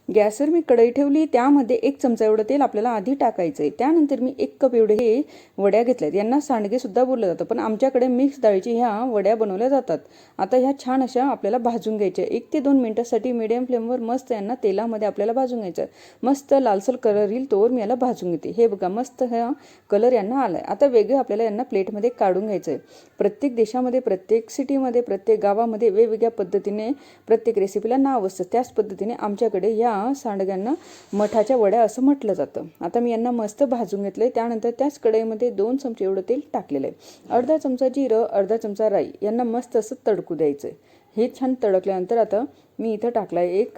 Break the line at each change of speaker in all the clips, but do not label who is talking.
गॅसवर मी कढई ठेवली, त्यामध्ये 1 चमचा एवढं तेल आपल्याला आधी टाकायचं आहे। त्यानंतर मी 1 कप एवढे हे वड्या घेतल्यात। यांना सांडगेसुद्धा बोललं जातं, पण आमच्याकडे मिक्स डाळीची ह्या वड्या बनवल्या जातात। आता ह्या छान अशा आपल्याला भाजून घ्यायच्या 1 ते 2 मिनिटांसाठी मीडियम फ्लेमवर मस्त यांना तेलामध्ये आपल्याला भाजून घ्यायचं। मस्त लालसर कलर येईल तोवर मी याला भाजून घेते। हे बघा मस्त हा कलर यांना आलाय। आता वेगळं आपल्याला यांना प्लेटमध्ये काढून घ्यायचं आहे। प्रत्येक देशामध्ये, प्रत्येक सिटीमध्ये, प्रत्येक गावामध्ये वेगवेगळ्या पद्धतीने प्रत्येक रेसिपीला नाव असतं। त्याच पद्धतीने आमच्याकडे या सांडग्यांना मठाच्या वड्या असं म्हटलं जातं। आता मी यांना मस्त भाजून घेतलंय। त्यानंतर त्याच कढईमध्ये 2 चमचे एवढं तेल टाकलेलं आहे। अर्धा चमचा जिरं, अर्धा चमचा राई यांना मस्त असं तडकू द्यायचं आहे। हे छान तडकल्यानंतर आता मी इथं टाकलाय 1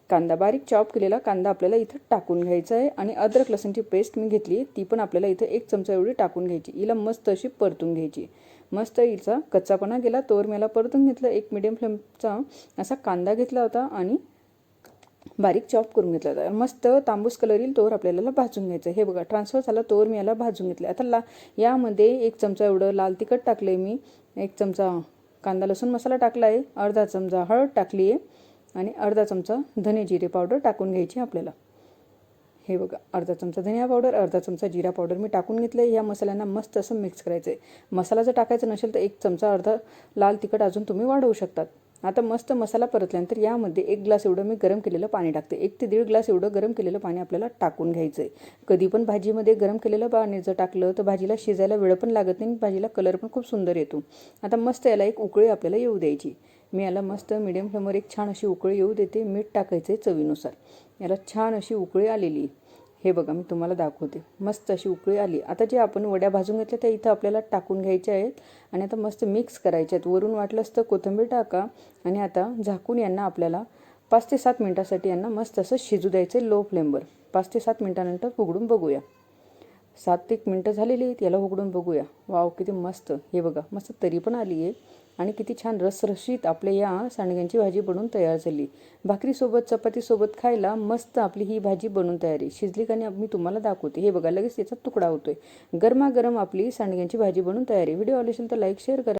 कांदा, बारीक चॉप केलेला कांदा आपल्याला इथं टाकून घ्यायचा आहे। आणि अद्रक लसूणची पेस्ट मी घेतली, ती पण आपल्याला इथं 1 चमचा एवढी टाकून घ्यायची। हिला मस्त अशी परतून घ्यायची। मस्त हिचा कच्चापणा गेला तोवर मी याला परतून घेतलं। 1 मीडियम फ्लेमचा असा कांदा घेतला होता आणि बारीक चॉप करून घेतला होता। मस्त तांबूस कलर येईल तोवर आपल्याला भाजून घ्यायचं। हे बघा ट्रान्सफर झाला तोवर मी याला भाजून घेतलं। आता यामध्ये 1 चमचा एवढं लाल तिखट टाकले मी, 1 चमचा कांदा लसूण मसाला टाकला आहे, अर्धा चमचा हळद टाकली आहे आणि अर्धा चमचा धने जिरे पावडर टाकून घ्यायची आपल्याला। हे बघा अर्धा चमचा धनिया पावडर, अर्धा चमचा जिरा पावडर मी टाकून घेतलं। या मसाल्यांना मस्त असं मिक्स करायचं आहे। मसाला जर टाकायचा नसेल तर 1 चमचा अर्धा लाल तिखट अजून तुम्ही वाढवू शकतात। आता मस्त मसाला परतल्यानंतर यामध्ये 1 ग्लास एवढं मी गरम केलेलं पाणी टाकते। 1 ते 1.5 ग्लास एवढं गरम केलेलं पाणी आपल्याला टाकून घ्यायचं आहे। कधी पण भाजीमध्ये गरम केलेलं पाणी जर टाकलं तर भाजीला शिजायला वेळ पण लागत नाही, भाजीला कलर पण खूप सुंदर येतो। आता मस्त याला 1 उकळी आपल्याला येऊ द्यायची। मी याला मस्त मीडियम फ्लेमवर 1 छान अशी उकळी येऊ देते। मीठ टाकायचं आहे चवीनुसार। याला छान अशी उकळी आलेली, हे बघा मी तुम्हाला दाखवते। मस्त अशी उकळी आली। आता जे आपण वड्या भाजून घेतल्या त्या इथं आपल्याला टाकून घ्यायच्या आहेत आणि आता मस्त मिक्स करायच्या आहेत। वरून वाटलंच तर कोथिंबीर टाका आणि आता झाकून यांना आपल्याला 5 ते 7 मिनिटांसाठी यांना मस्त असं शिजू द्यायचं लो फ्लेमवर। 5 ते 7 मिनिटांनंतर उघडून बघूया। 7 ते 1 मिनिटं झालेली आहेत, याला उघडून बघूया। वाव किती मस्त, हे बघा मस्त तरी पण आली आहे आणि किती छान रसरशीत आपल्या या सांडग्यांची भाजी बनवून तयार झाली। भाकरीसोबत, चपातीसोबत खायला मस्त आपली ही भाजी बनवून तयार आहे। शिजली का नाही मी तुम्हाला दाखवते। हे बघा लगेच याचा तुकडा होतोय। गरमागरम आपली सांडग्यांची भाजी बनवून तयार आहे। व्हिडिओ आवडला असेल तर लाईक शेअर करा।